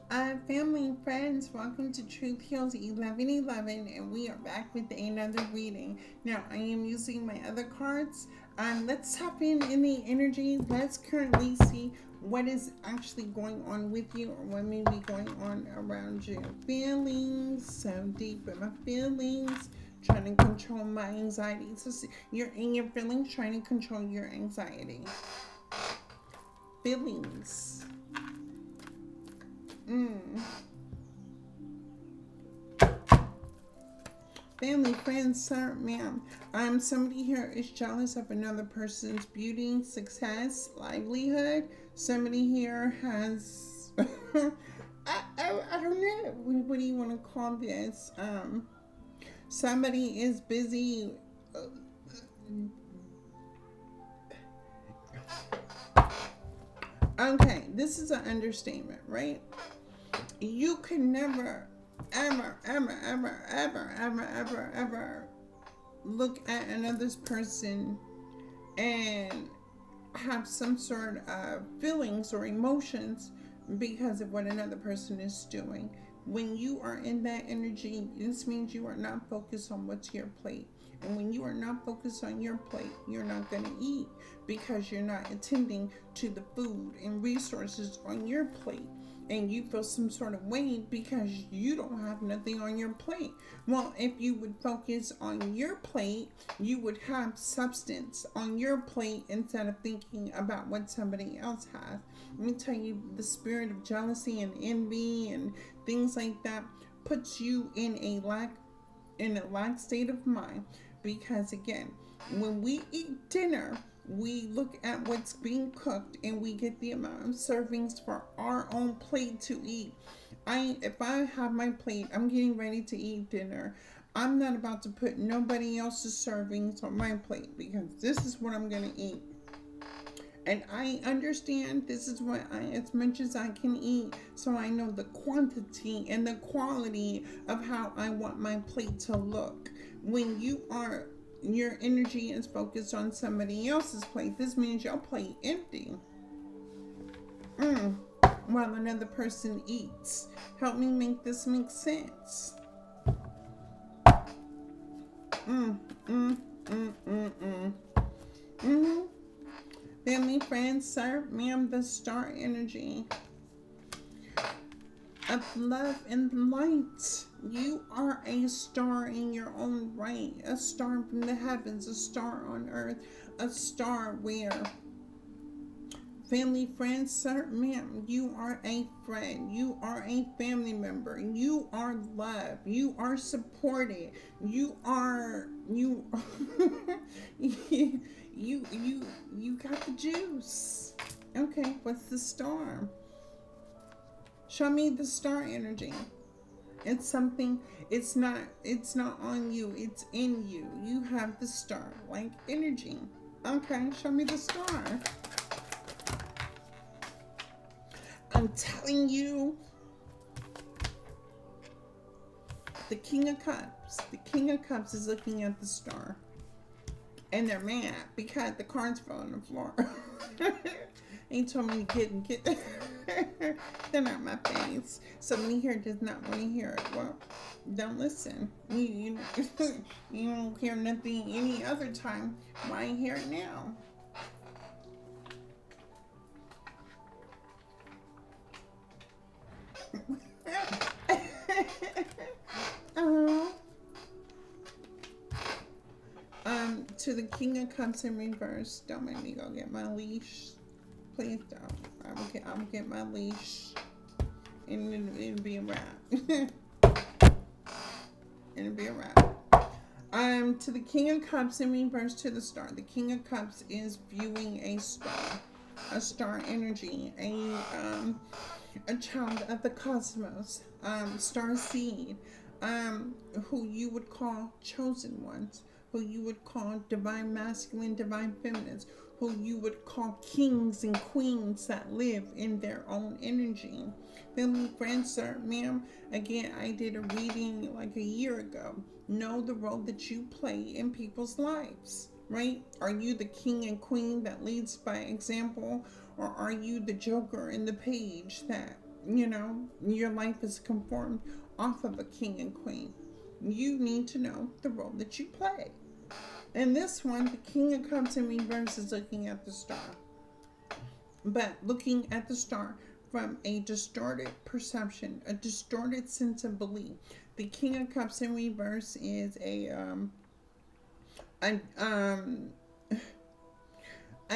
Family and friends, welcome to Truth Heals 1111, and we are back with another reading. Now, I am using my other cards. Let's tap in the energy. Let's currently see what is actually going on with you, or what may be going on around you. Feelings, so deep in my feelings, trying to control my anxiety. So, see, you're in your feelings, trying to control your anxiety. Feelings. Mm. Family, friends, sir, ma'am. Somebody here is jealous of another person's beauty, success, livelihood. Somebody here has, I don't know. What do you want to call this? Somebody is busy. Okay, this is an understatement, right? You can never, ever look at another person and have some sort of feelings or emotions because of what another person is doing. When you are in that energy, this means you are not focused on what's your plate. And when you are not focused on your plate, you're not going to eat because you're not attending to the food and resources on your plate. And you feel some sort of way because you don't have nothing on your plate. Well, if you would focus on your plate, you would have substance on your plate instead of thinking about what somebody else has. Let me tell you, the spirit of jealousy and envy and things like that puts you in a lack state of mind, because again, when we eat dinner, we look at what's being cooked and we get the amount of servings for our own plate to eat. If I have my plate, I'm getting ready to eat dinner. I'm not about to put nobody else's servings on my plate because this is what I'm going to eat. And I understand this is what as much as I can eat, so I know the quantity and the quality of how I want my plate to look. When your energy is focused on somebody else's plate, this means your plate empty. Mm. While another person eats. Help me make this make sense. Mm, mm, mm, mm, mm. Mm-hmm. Family, friends, sir, ma'am, the star energy of love and light. You are a star in your own right, a star from the heavens, a star on earth, a star where family, friends, sir, ma'am, you are a friend, you are a family member, you are loved, you are supported, you you got the juice. Okay, what's the star? Show me the star energy. It's something, it's not on you, it's in you. You have the star like energy. Okay, show me the star. I'm telling you, the King of Cups. The King of Cups is looking at the star. And they're mad because the cards fell on the floor. He told me to get they're not my face. Somebody here does not want to hear it. Well, don't listen. You don't hear nothing any other time. Why hear it now? uh, to the King of Cups in reverse. Don't make me go get my leash. Please don't. I will get my leash, and it'll be a wrap. It'll be a wrap. To the King of Cups in reverse to the star. The King of Cups is viewing a star energy, a child of the cosmos, star seed, who you would call chosen ones, who you would call divine masculine, divine feminines, who you would call kings and queens that live in their own energy. Family, friends, sir, ma'am, again, I did a reading like a year ago. Know the role that you play in people's lives, right? Are you the king and queen that leads by example, or are you the joker in the page that your life is conformed off of a king and queen. You need to know the role that you play. In this one, the King of Cups in reverse is looking at the star. But looking at the star from a distorted perception, a distorted sense of belief. The King of Cups in reverse is a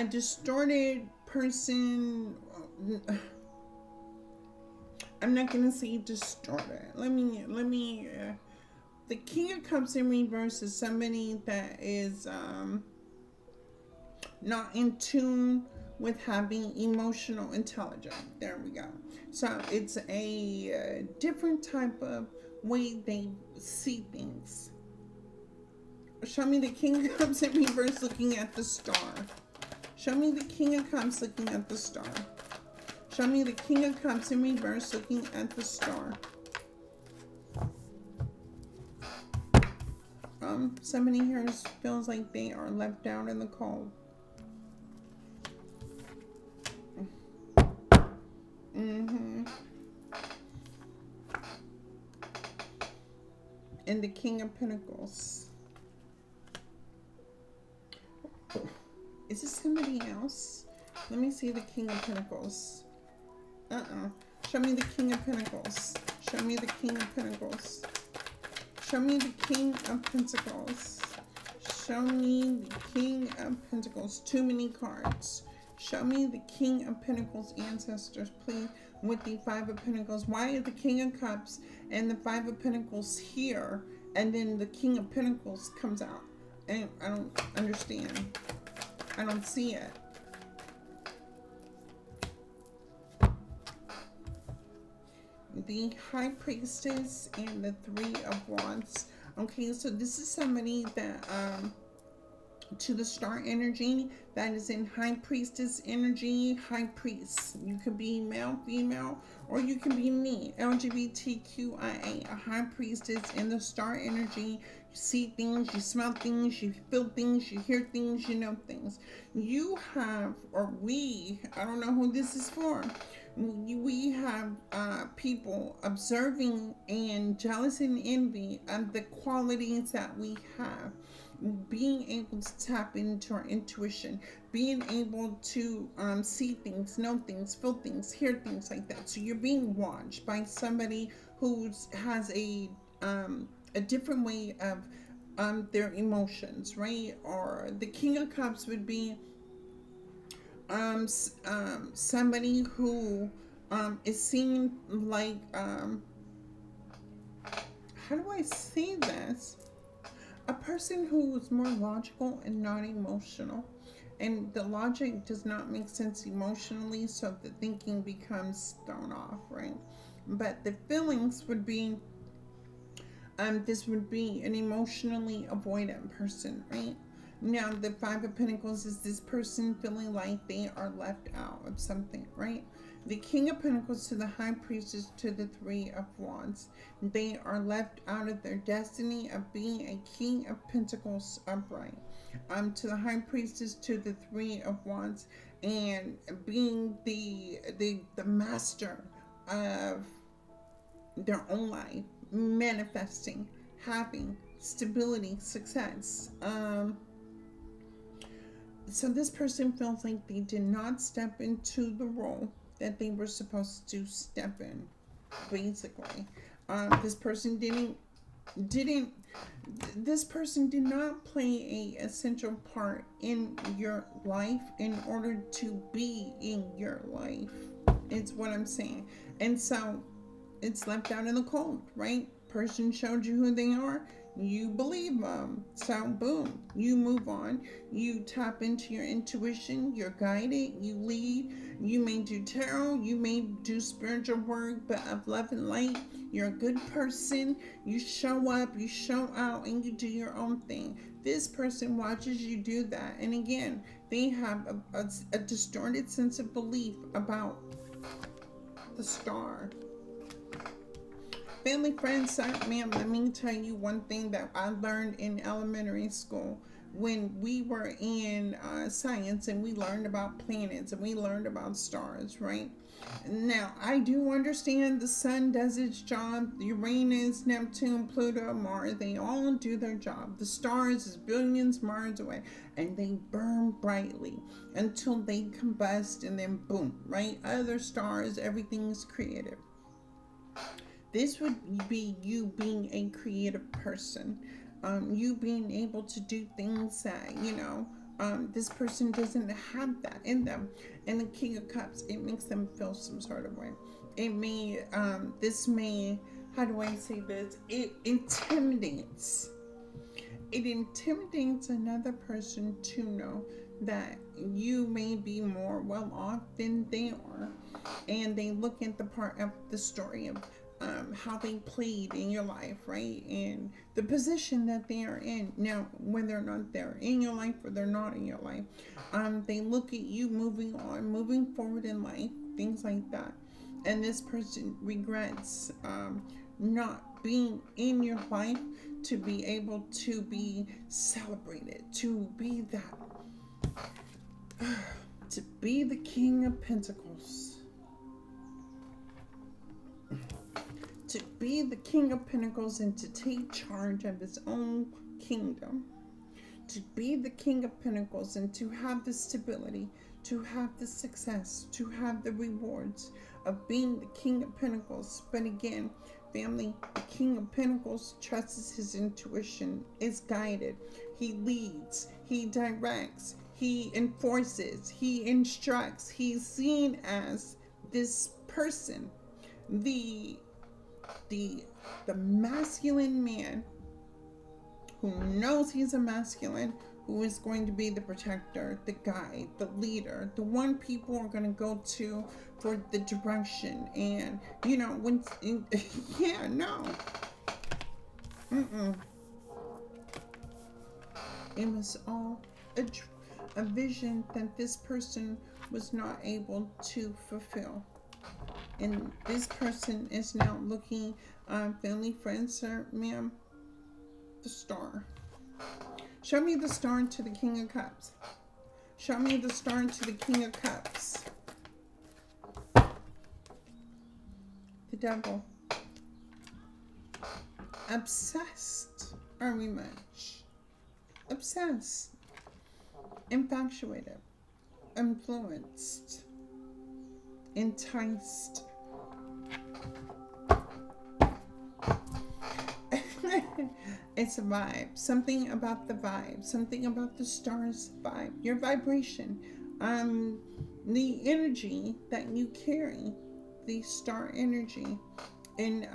distorted person. I'm not gonna say distorted. The King of Cups in reverse is somebody that is not in tune with having emotional intelligence. There we go. So it's a different type of way they see things. Show me the King of Cups in reverse looking at the star. Show me the King of Cups looking at the star. Show me the King of Cups in reverse looking at the star. Somebody here feels like they are left out in the cold. And the King of Pentacles. Is this somebody else? Let me see the King of Pentacles. Show me the King of Pentacles. Show me the King of Pentacles. Show me the King of Pentacles. Show me the King of Pentacles. Too many cards. Show me the King of Pentacles, ancestors, please, with the Five of Pentacles. Why is the King of Cups and the Five of Pentacles here, and then the King of Pentacles comes out? And I don't understand. I don't see it. The High Priestess and the Three of Wands. Okay, so this is somebody that to the star energy that is in High Priestess energy. High Priest, you could be male, female, or you can be me, LGBTQIA. A High Priestess in the star energy. You see things, you smell things, you feel things, you hear things, you know things. You have, or we, I don't know who this is for, we have people observing and jealous and envy of the qualities that we have. Being able to tap into our intuition, being able to see things, know things, feel things, hear things like that. So you're being watched by somebody who has a different way of their emotions, right? Or the King of Cups would be somebody who is seen like how do I say this? A person who is more logical and not emotional. And the logic does not make sense emotionally, so the thinking becomes thrown off, right? But the feelings would be, this would be an emotionally avoidant person, right? Now, the Five of Pentacles is this person feeling like they are left out of something, right? The King of Pentacles to the High Priestess to the Three of Wands. They are left out of their destiny of being a King of Pentacles upright. To the High Priestess to the Three of Wands, and being the master of their own life, manifesting, having stability, success. So this person feels like they did not step into the role that they were supposed to step in, basically. This person this person did not play a essential part in your life in order to be in your life. It's what I'm saying. And so it's left out in the cold, right? Person showed you who they are. You believe them. So boom, you move on. You tap into your intuition. You're guided. You lead. You may do tarot. You may do spiritual work, but of love and light. You're a good person. You show up, you show out, and you do your own thing. This person watches you do that. And again, they have a distorted sense of belief about the star. Family, friends, ma'am, let me tell you one thing that I learned in elementary school. when we were in science and we learned about planets and we learned about stars, right? Now, I do understand the sun does its job. Uranus, Neptune, Pluto, Mars, they all do their job. The stars is billions miles away and they burn brightly until they combust and then boom, right? Other stars, everything is creative. This would be you being a creative person. You being able to do things that, this person doesn't have that in them. And the King of Cups, it makes them feel some sort of way. This may, how do I say this? It intimidates. It intimidates another person to know that you may be more well off than they are. And they look at the part of the story of how they played in your life, right? And the position that they are in. Now, whether or not they're in your life or they're not in your life, they look at you moving on, moving forward in life, things like that. And this person regrets not being in your life to be able to be celebrated, to be that, to be the King of Pentacles. To be the King of Pentacles and to take charge of his own kingdom. To be the King of Pentacles and to have the stability, to have the success, to have the rewards of being the King of Pentacles. But again, family, the King of Pentacles trusts his intuition, is guided. He leads, he directs, he enforces, he instructs. He's seen as this person, the masculine man who knows he's a masculine, who is going to be the protector, the guide, the leader, the one people are going to go to for the direction. And yeah, no, it was all a vision that this person was not able to fulfill. And this person is now looking, family, friends, sir, ma'am, the star. Show me the star to the King of Cups. Show me the star to the King of Cups. The Devil. Obsessed, are we much? Obsessed. Infatuated. Influenced. Enticed. It's a vibe. Something about the vibe. Something about the stars vibe. Your vibration. The energy that you carry. The star energy. And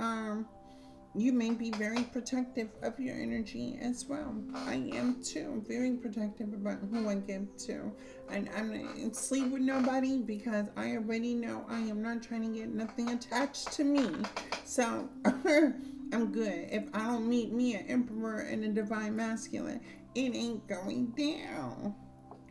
you may be very protective of your energy as well. I am too. Very protective about who I give to. And I'm not in sleep with nobody because I already know I am not trying to get nothing attached to me. So I'm good. If I don't meet me an emperor and a divine masculine, it ain't going down.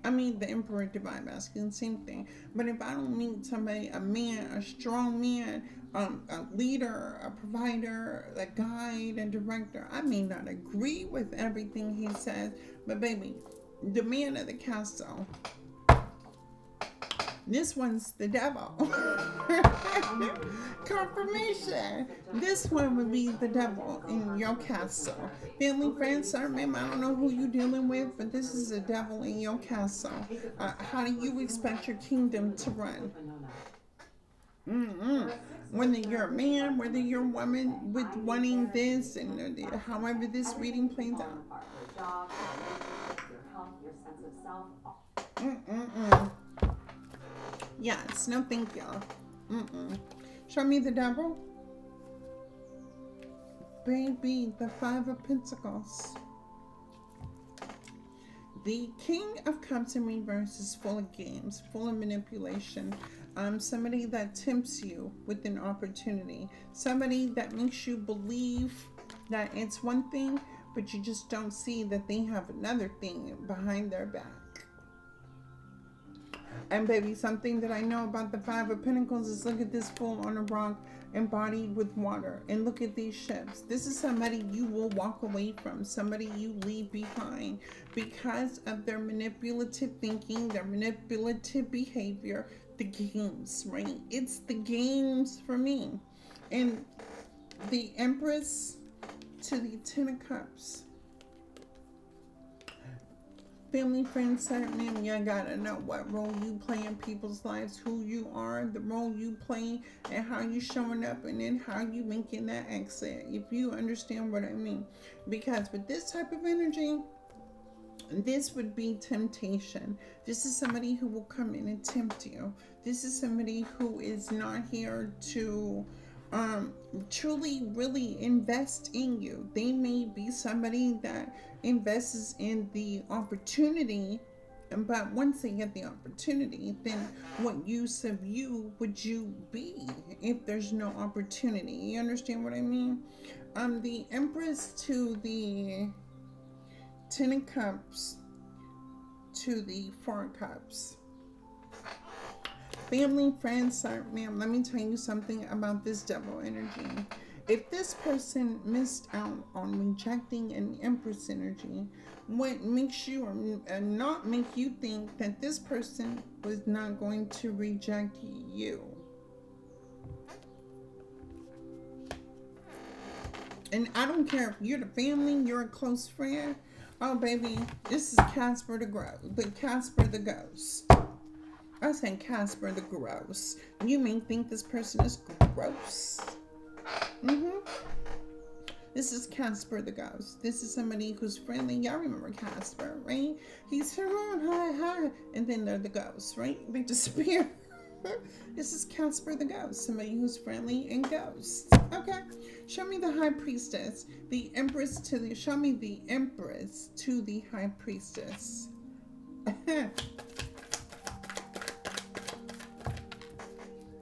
I mean, the emperor, divine masculine, same thing. But if I don't meet somebody, a man, a strong man, a leader, a provider, a guide, a director, I may not agree with everything he says, but baby, the man of the castle, this one's the devil. Confirmation. This one would be the devil in your castle. Family, friends, sir, ma'am, I don't know who you're dealing with, but this is the devil in your castle. How do you expect your kingdom to run? Whether you're a man, whether you're a woman with wanting this, and however this reading plays out. Yes, no thank you. Show me the devil. Baby, the Five of Pentacles. The King of Cups in reverse is full of games, full of manipulation. Somebody that tempts you with an opportunity. Somebody that makes you believe that it's one thing, but you just don't see that they have another thing behind their back. And baby, something that I know about the Five of Pentacles is, look at this fool on a rock embodied with water. And look at these ships. This is somebody you will walk away from, somebody you leave behind because of their manipulative thinking, their manipulative behavior, the games, right? It's the games for me. And the Empress to the Ten of Cups. Family, friends, ma'am, you gotta know what role you play in people's lives, who you are, the role you play, and how you showing up, and then how you making that exit, if you understand what I mean. Because with this type of energy, this would be temptation. This is somebody who will come in and tempt you. This is somebody who is not here to truly really invest in you. They may be somebody that invests in the opportunity, but once they get the opportunity, then what use of you would you be if there's no opportunity? You understand what I mean? The Empress to the Ten of Cups to the Four of Cups. Family, friends, ma'am, let me tell you something about this Devil energy. If this person missed out on rejecting an Empress energy, what makes you or not make you think that this person was not going to reject you? And I don't care if you're the family, you're a close friend. Oh, baby, this is Casper the Ghost. I said Casper the Gross. You may think this person is gross. This is Casper the Ghost. This is somebody who's friendly. Y'all remember Casper, right? He's here, hi, and then they're the ghosts, right? They disappear. This is Casper the Ghost, somebody who's friendly and ghosts. Okay, show me the High Priestess, the Empress to the. Show me the Empress to the High Priestess.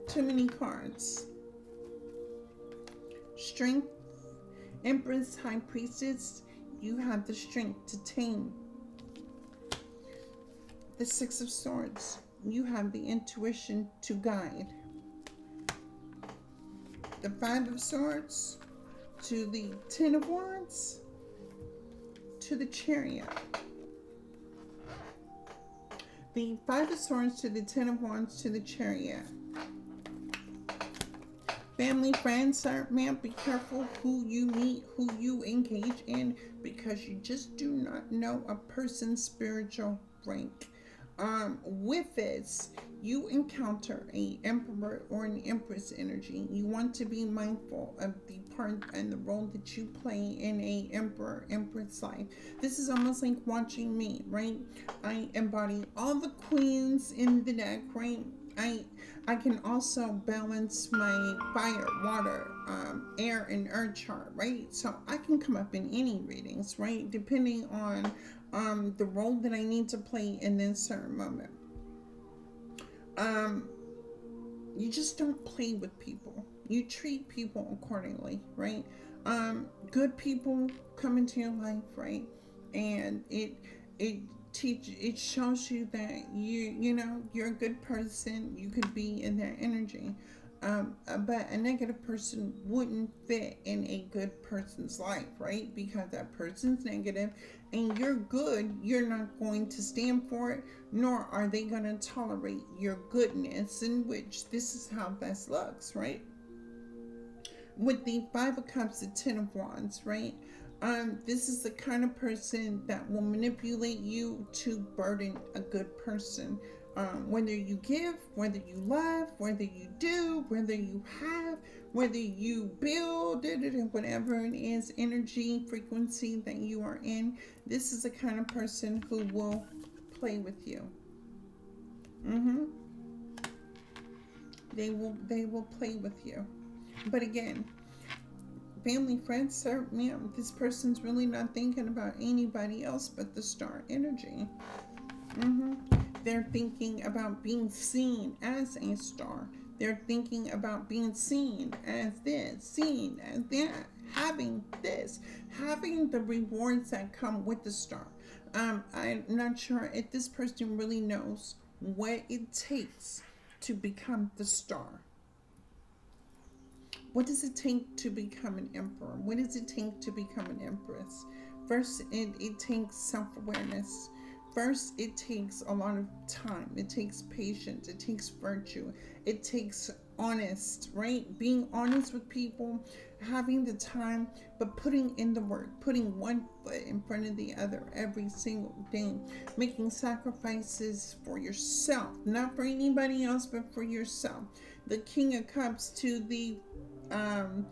Too many cards. Strength, Empress, High Priestess. You have the strength to tame. The Six of Swords. You have the intuition to guide. The Five of Swords to the Ten of Wands to the Chariot. The Five of Swords to the Ten of Wands to the Chariot. Family, friends, ma'am, be careful who you meet, who you engage in, because you just do not know a person's spiritual rank. With this, you encounter a Emperor or an Empress energy. You want to be mindful of the part and the role that you play in a Emperor, Empress life. This is almost like watching me, right? I embody all the queens in the deck, right? I can also balance my fire, water, air, and earth chart, right? So I can come up in any readings, right? Depending on the role that I need to play in this certain moment. You just don't play with people. You treat people accordingly, right? Good people come into your life, right? And it shows you that you know you're a good person. You could be in that energy, but a negative person wouldn't fit in a good person's life, right? Because that person's negative and you're good. You're not going to stand for it, nor are they going to tolerate your goodness, in which this is how this looks, right? With the Five of Cups, the Ten of Wands, right? This is the kind of person that will manipulate you to burden a good person. Whether you give, whether you love, whether you do, whether you have, whether you build, whatever it is, energy, frequency that you are in, this is the kind of person who will play with you. They will play with you. But again, family, friends, sir, ma'am, this person's really not thinking about anybody else but the star energy. They're thinking about being seen as a star. They're thinking about being seen as this, seen as that, having this, having the rewards that come with the star. I'm not sure if this person really knows what it takes to become the star. What does it take to become an emperor? What does it take to become an empress? First, it takes self-awareness. First, it takes a lot of time. It takes patience. It takes virtue. It takes honest, right? Being honest with people, having the time, but putting in the work, putting one foot in front of the other every single day, making sacrifices for yourself, not for anybody else, but for yourself. The King of Cups to the um,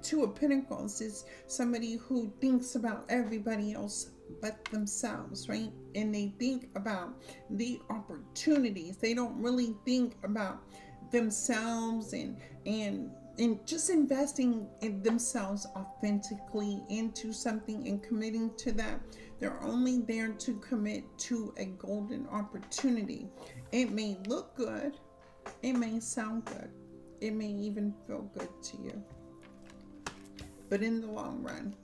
Two of Pentacles is somebody who thinks about everybody else but themselves, right? And they think about the opportunities. They don't really think about themselves and just investing in themselves authentically into something and committing to that. They're only there to commit to a golden opportunity. It may look good, it may sound good, it may even feel good to you, but in the long run,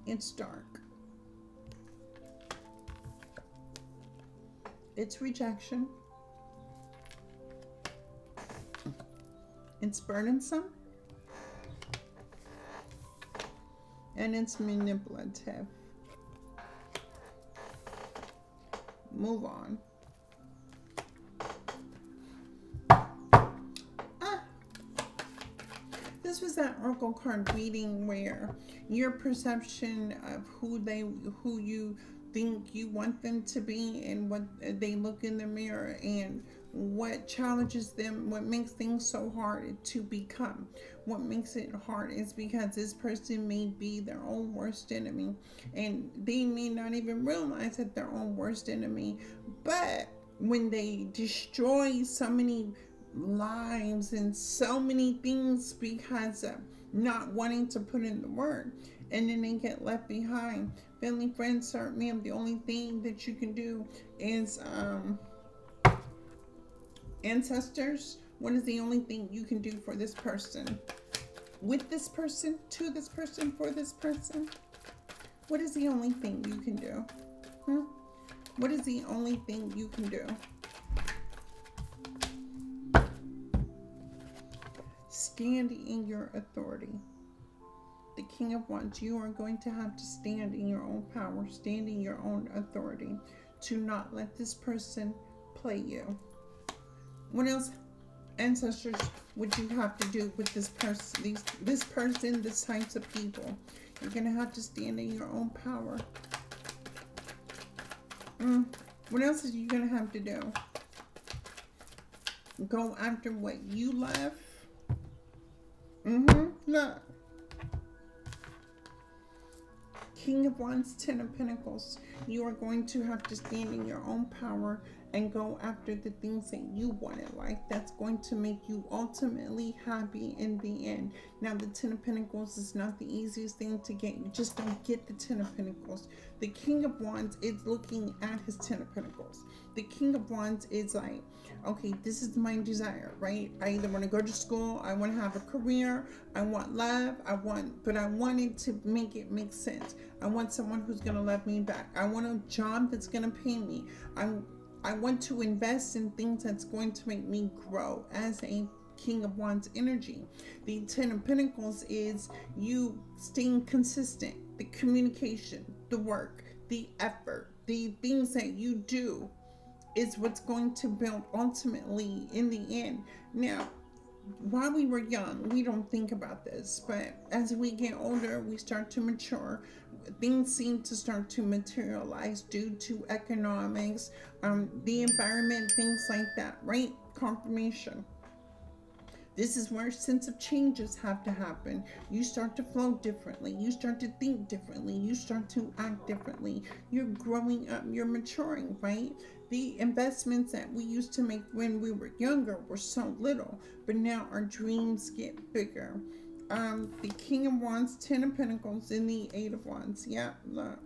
it's dark. It's rejection. It's burdensome. And it's manipulative. Move on. This was that oracle card reading where your perception of who you think you want them to be and what they look in the mirror and what challenges them, what makes things so hard to become. What makes it hard is because this person may be their own worst enemy and they may not even realize that their own worst enemy, but when they destroy so many lives and so many things because of not wanting to put in the work, and then they get left behind. Family, friends, hurt me. The only thing that you can do is ancestors. What is the only thing you can do for this person? With this person, to this person, for this person? What is the only thing you can do? What is the only thing you can do? Stand in your authority. The King of Wands, you are going to have to stand in your own power, stand in your own authority, to not let this person play you. What else, ancestors, would you have to do with this person, this types of people? You're going to have to stand in your own power. What else are you going to have to do? Go after what you love? Look. King of Wands, Ten of Pentacles. You are going to have to stand in your own power and go after the things that you want in life. That's going to make you ultimately happy in the end. Now, the Ten of Pentacles is not the easiest thing to get. You just don't get the Ten of Pentacles. The King of Wands is looking at his Ten of Pentacles. The King of Wands is like, okay, this is my desire, right? I either want to go to school, I want to have a career, I want love, but I wanted to make it make sense. I want someone who's going to love me back. I want a job that's going to pay me. I want to invest in things that's going to make me grow as a King of Wands energy. The Ten of Pentacles is you staying consistent, the communication, the work, the effort, the things that you do is what's going to build ultimately in the end. Now, while we were young, we don't think about this, but as we get older, we start to mature. Things seem to start to materialize due to economics, the environment, things like that, right? Confirmation. This is where sense of changes have to happen. You start to flow differently. You start to think differently. You start to act differently. You're growing up. You're maturing, right? The investments that we used to make when we were younger were so little, but now our dreams get bigger. The King of Wands, Ten of Pentacles, and the Eight of Wands. Yeah, look.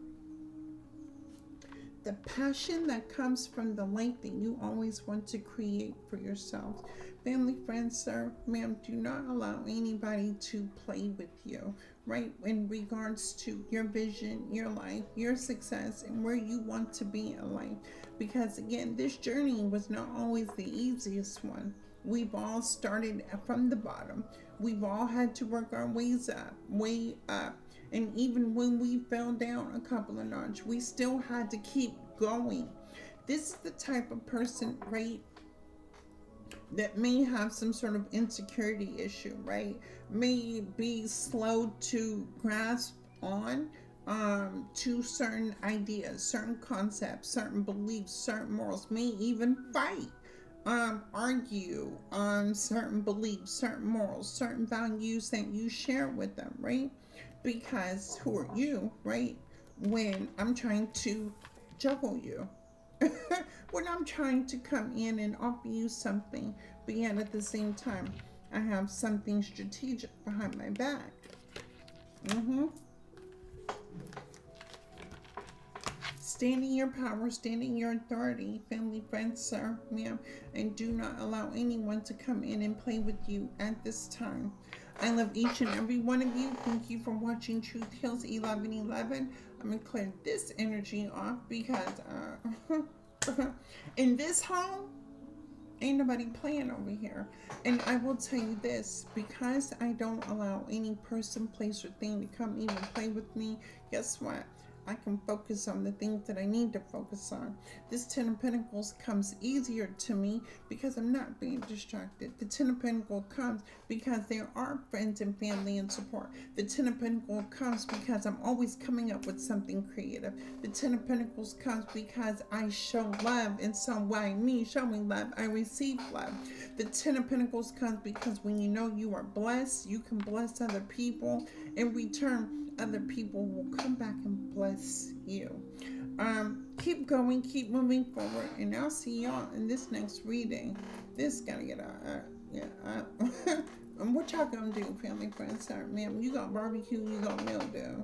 the passion that comes from the light that you always want to create for yourself. Family, friends, sir, ma'am, do not allow anybody to play with you, right? In regards to your vision, your life, your success, and where you want to be in life. Because again, this journey was not always the easiest one. We've all started from the bottom. We've all had to work our ways up, way up. And even when we fell down a couple of notches, we still had to keep going. This is the type of person, right, that may have some sort of insecurity issue, right? May be slow to grasp on to certain ideas, certain concepts, certain beliefs, certain morals, may even fight, argue on certain beliefs, certain morals, certain values that you share with them, right? Because who are you, right? When I'm trying to juggle you, when I'm trying to come in and offer you something, but yet at the same time, I have something strategic behind my back. Stand in your power, stand in your authority, family, friends, sir, ma'am, and do not allow anyone to come in and play with you at this time. I love each and every one of you. Thank you for watching Truth Heals 1111. I'm going to clear this energy off because in this home, ain't nobody playing over here. And I will tell you this, because I don't allow any person, place, or thing to come even play with me, guess what? I can focus on the things that I need to focus on. This Ten of Pentacles comes easier to me because I'm not being distracted. The Ten of Pentacles comes because there are friends and family and support. The Ten of Pentacles comes because I'm always coming up with something creative. The Ten of Pentacles comes because I show love in some way. Me showing love, I receive love. The Ten of Pentacles comes because when you know you are blessed, you can bless other people. In return, other people will come back and bless you. Keep going, keep moving forward, and I'll see y'all in this next reading. This gotta get out. And what y'all gonna do, family, friends, sir, ma'am? You got barbecue, you got mildew.